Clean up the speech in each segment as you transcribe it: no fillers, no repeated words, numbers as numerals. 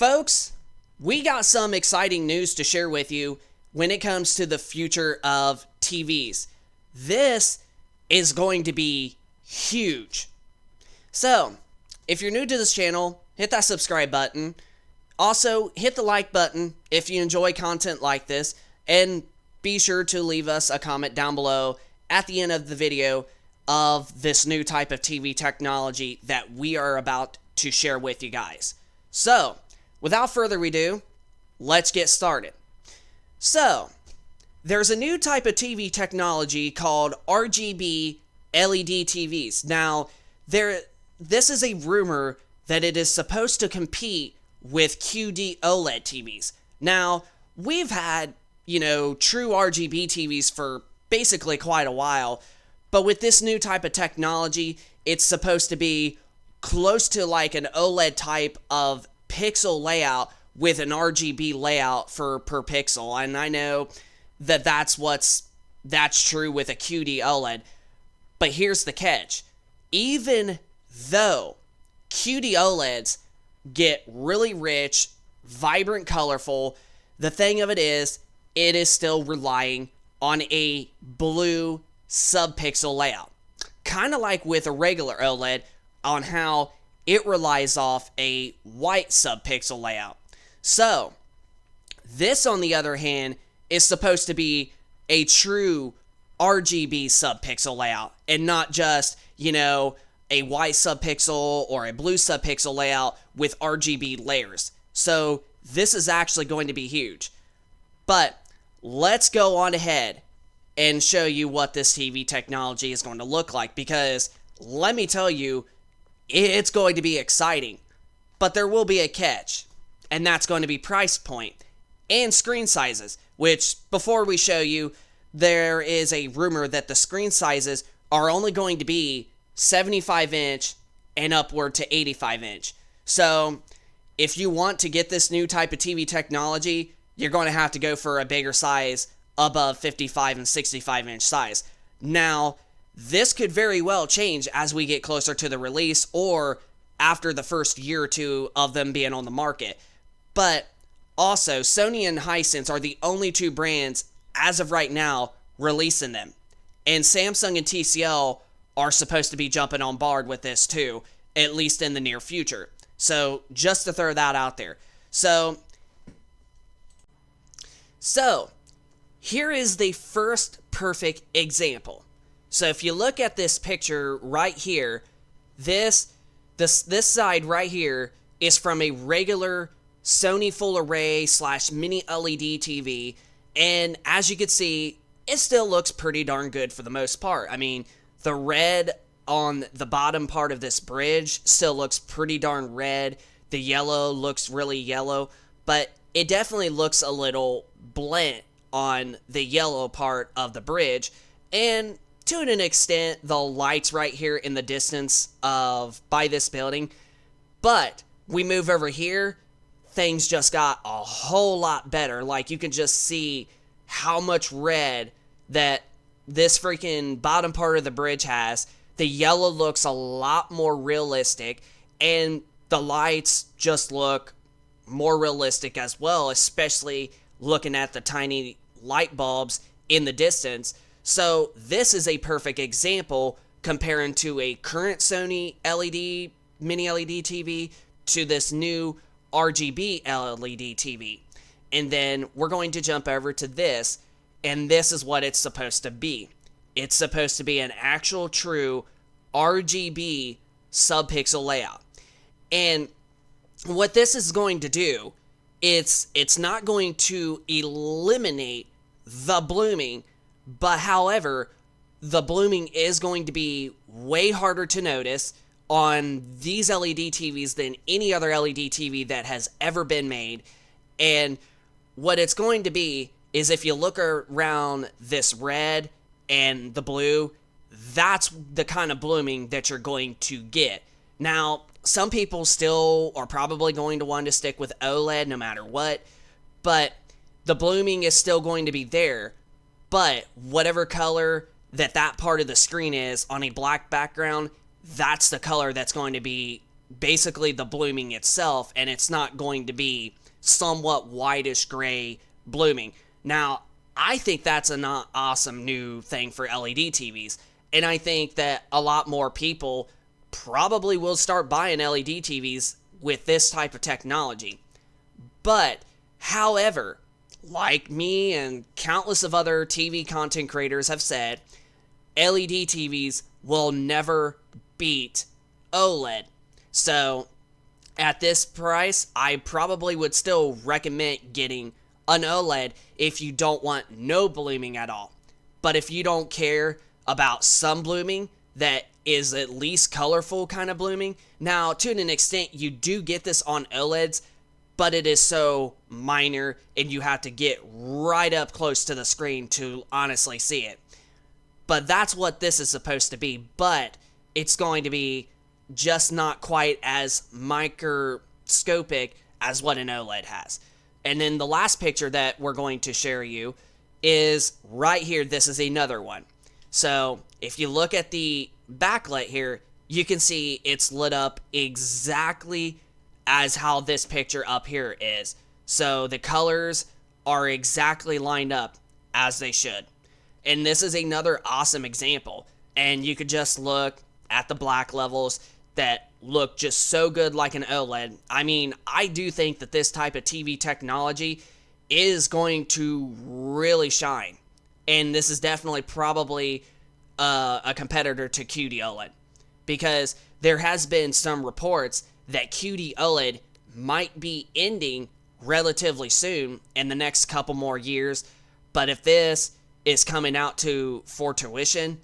Folks, we got some exciting news to share with you when it comes to the future of TVs. This is going to be huge. So, if you're new to this channel, hit that subscribe button. Also, hit the like button if you enjoy content like this, and be sure to leave us a comment down below at the end of the video of this new type of TV technology that we are about to share with you guys. So, without further ado, let's get started. So, there's a new type of TV technology called RGB LED TVs. Now, this is a rumor that it is supposed to compete with QD OLED TVs. Now, we've had, true RGB TVs for basically quite a while, but with this new type of technology, it's supposed to be close to like an OLED type of pixel layout with an RGB layout per pixel. And I know that that's true with a QD OLED, but here's the catch. Even though QD OLEDs get really rich, vibrant, colorful, the thing of it is still relying on a blue subpixel layout. Kind of like with a regular OLED on how it relies off a white subpixel layout. So, this on the other hand is supposed to be a true RGB subpixel layout and not just, a white subpixel or a blue subpixel layout with RGB layers. So, this is actually going to be huge. But let's go on ahead and show you what this TV technology is going to look like, because let me tell you, it's going to be exciting. But there will be a catch, and that's going to be price point and screen sizes, which before we show you, there is a rumor that the screen sizes are only going to be 75-inch and upward to 85-inch. So if you want to get this new type of TV technology, you're going to have to go for a bigger size above 55 and 65-inch size. Now, this could very well change as we get closer to the release or after the first year or two of them being on the market. But also, Sony and Hisense are the only two brands as of right now releasing them. And Samsung and TCL are supposed to be jumping on board with this too, at least in the near future. So, just to throw that out there. So here is the first perfect example. So if you look at this picture right here, this side right here is from a regular Sony full array / mini LED TV, and as you can see, it still looks pretty darn good for the most part. I mean, the red on the bottom part of this bridge still looks pretty darn red. The yellow looks really yellow, but it definitely looks a little blent on the yellow part of the bridge, and to an extent, the lights right here in the distance by this building. But we move over here, things just got a whole lot better. Like, you can just see how much red that this freaking bottom part of the bridge has. The yellow looks a lot more realistic, and the lights just look more realistic as well, especially looking at the tiny light bulbs in the distance. So this is a perfect example comparing to a current Sony LED, mini LED TV to this new RGB LED TV. And then we're going to jump over to this, and this is what it's supposed to be. It's supposed to be an actual true RGB subpixel layout. And what this is going to do, it's not going to eliminate the blooming, but however, the blooming is going to be way harder to notice on these LED TVs than any other LED TV that has ever been made. And what it's going to be is, if you look around this red and the blue, that's the kind of blooming that you're going to get. Now, some people still are probably going to want to stick with OLED no matter what, but the blooming is still going to be there. But whatever color that part of the screen is on a black background, that's the color that's going to be basically the blooming itself, and it's not going to be somewhat whitish gray blooming. Now, I think that's an awesome new thing for LED TVs, and I think that a lot more people probably will start buying LED TVs with this type of technology. But, however, like me and countless of other TV content creators have said, LED TVs will never beat OLED. So, at this price, I probably would still recommend getting an OLED if you don't want no blooming at all. But if you don't care about some blooming that is at least colorful kind of blooming, now to an extent you do get this on OLEDs, but it is so minor and you have to get right up close to the screen to honestly see it. But that's what this is supposed to be, but it's going to be just not quite as microscopic as what an OLED has. And then the last picture that we're going to share you is right here. This is another one. So if you look at the backlit here, you can see it's lit up exactly as how this picture up here is. So the colors are exactly lined up as they should. And this is another awesome example. And you could just look at the black levels that look just so good like an OLED. I mean, I do think that this type of TV technology is going to really shine. And this is definitely probably a competitor to QD OLED. Because there has been some reports that QD OLED might be ending relatively soon in the next couple more years. But if this is coming out to fruition,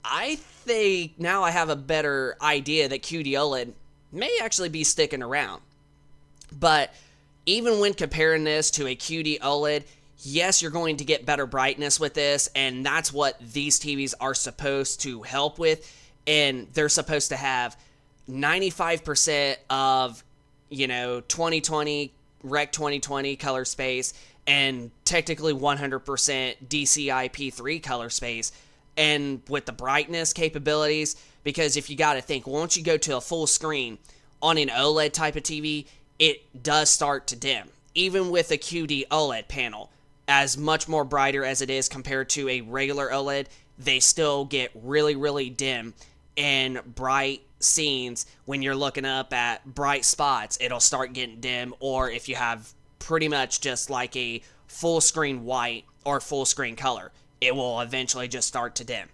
I think now I have a better idea that QD OLED may actually be sticking around. But even when comparing this to a QD OLED, yes, you're going to get better brightness with this, and that's what these TVs are supposed to help with. And they're supposed to have 95% of, 2020, Rec 2020 color space, and technically 100% DCI-P3 color space. And with the brightness capabilities, because if you got to think, once you go to a full screen on an OLED type of TV, it does start to dim. Even with a QD OLED panel, as much more brighter as it is compared to a regular OLED, they still get really, really dim. And bright scenes, when you're looking up at bright spots, it'll start getting dim. Or if you have pretty much just like a full screen white or full screen color, it will eventually just start to dim.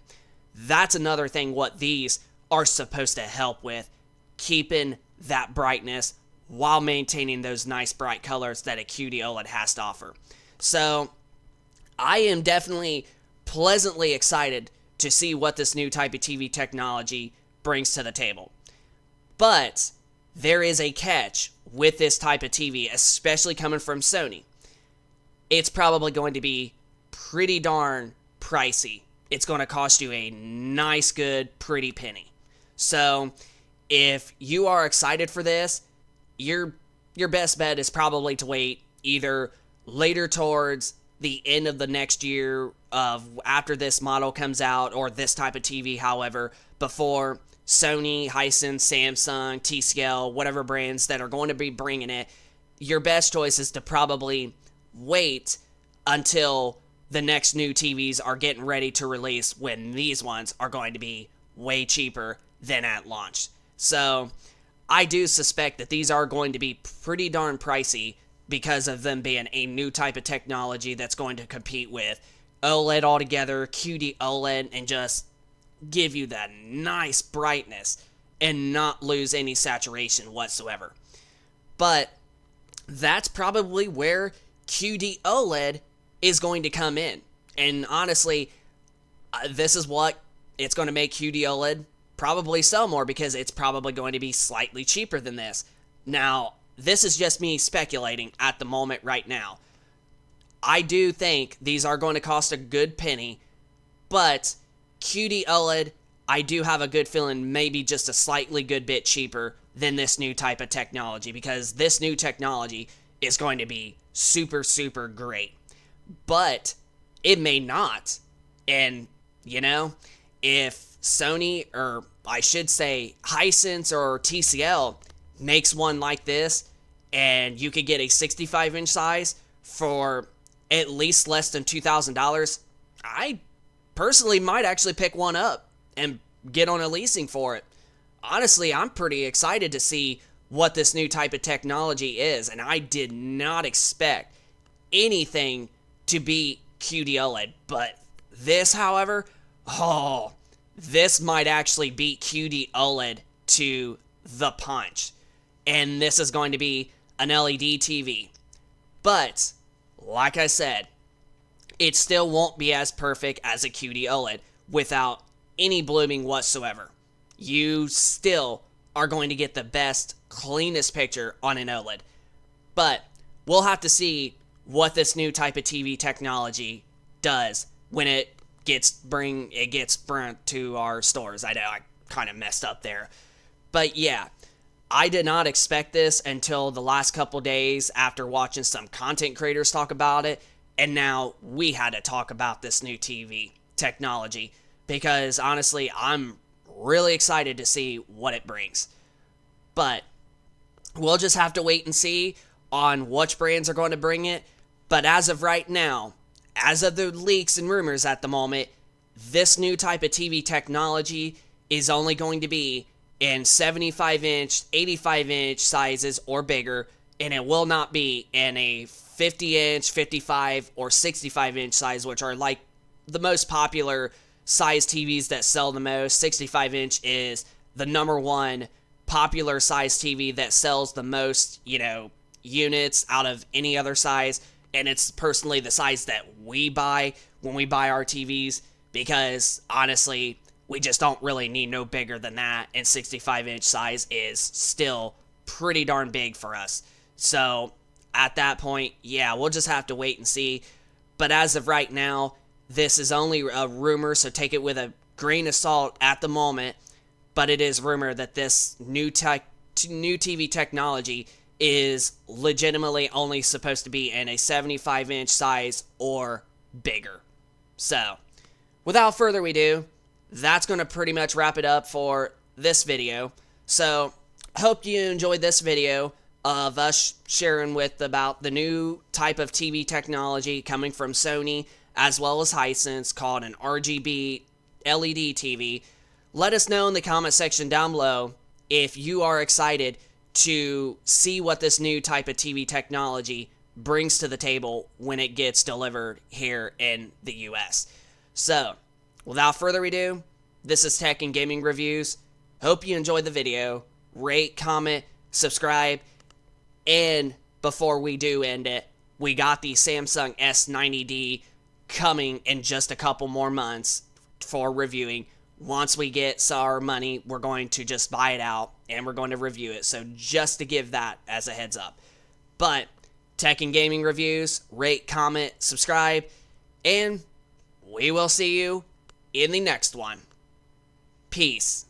That's another thing what these are supposed to help with, keeping that brightness while maintaining those nice bright colors that a QD OLED has to offer. So I am definitely pleasantly excited to see what this new type of TV technology brings to the table. But there is a catch with this type of TV, especially coming from Sony. It's probably going to be pretty darn pricey. It's going to cost you a nice, good, pretty penny. So if you are excited for this, your best bet is probably to wait either later towards the end of the next year of after this model comes out, or this type of TV, however, before Sony, Hisense, Samsung, TCL, whatever brands that are going to be bringing it. Your best choice is to probably wait until the next new TVs are getting ready to release, when these ones are going to be way cheaper than at launch. So I do suspect that these are going to be pretty darn pricey because of them being a new type of technology that's going to compete with OLED altogether, QD OLED, and just give you that nice brightness and not lose any saturation whatsoever. But that's probably where QD OLED is going to come in. And honestly, this is what it's going to make QD OLED probably sell more, because it's probably going to be slightly cheaper than this. Now, this is just me speculating at the moment right now. I do think these are going to cost a good penny, but QD OLED, I do have a good feeling maybe just a slightly good bit cheaper than this new type of technology, because this new technology is going to be super, super great. But it may not. And, if Sony, or I should say Hisense or TCL, makes one like this and you could get a 65-inch size for at least less than $2,000, I personally might actually pick one up and get on a leasing for it. Honestly, I'm pretty excited to see what this new type of technology is, and I did not expect anything to be QD-OLED, but this, however, this might actually beat QD-OLED to the punch, and this is going to be an LED TV. But, like I said, it still won't be as perfect as a QD-OLED without any blooming whatsoever. You still are going to get the best, cleanest picture on an OLED. But we'll have to see what this new type of TV technology does when it gets brought to our stores. I know I kind of messed up there. But yeah, I did not expect this until the last couple days after watching some content creators talk about it. And now we had to talk about this new TV technology because honestly, I'm really excited to see what it brings. But we'll just have to wait and see on which brands are going to bring it. But as of right now, as of the leaks and rumors at the moment, this new type of TV technology is only going to be in 75-inch, 85-inch sizes or bigger, and it will not be in a 50-inch, 55, or 65-inch size, which are like the most popular size TVs that sell the most. 65-inch is the number one popular size TV that sells the most, units out of any other size, and it's personally the size that we buy when we buy our TVs because, honestly, we just don't really need no bigger than that, and 65-inch size is still pretty darn big for us. So, at that point, yeah, we'll just have to wait and see. But as of right now, this is only a rumor, so take it with a grain of salt at the moment. But it is rumor that this new TV technology is legitimately only supposed to be in a 75-inch size or bigger. So, without further ado, that's going to pretty much wrap it up for this video. So, hope you enjoyed this video of us sharing about the new type of TV technology coming from Sony as well as Hisense called an RGB LED TV. Let us know in the comment section down below if you are excited to see what this new type of TV technology brings to the table when it gets delivered here in the US. So, without further ado, this is Tech and Gaming Reviews. Hope you enjoyed the video. Rate, comment, subscribe, and before we do end it, we got the Samsung S90D coming in just a couple more months for reviewing. Once we get our money, we're going to just buy it out and we're going to review it. So just to give that as a heads up. But Tech and Gaming Reviews, rate, comment, subscribe, and we will see you in the next one. Peace.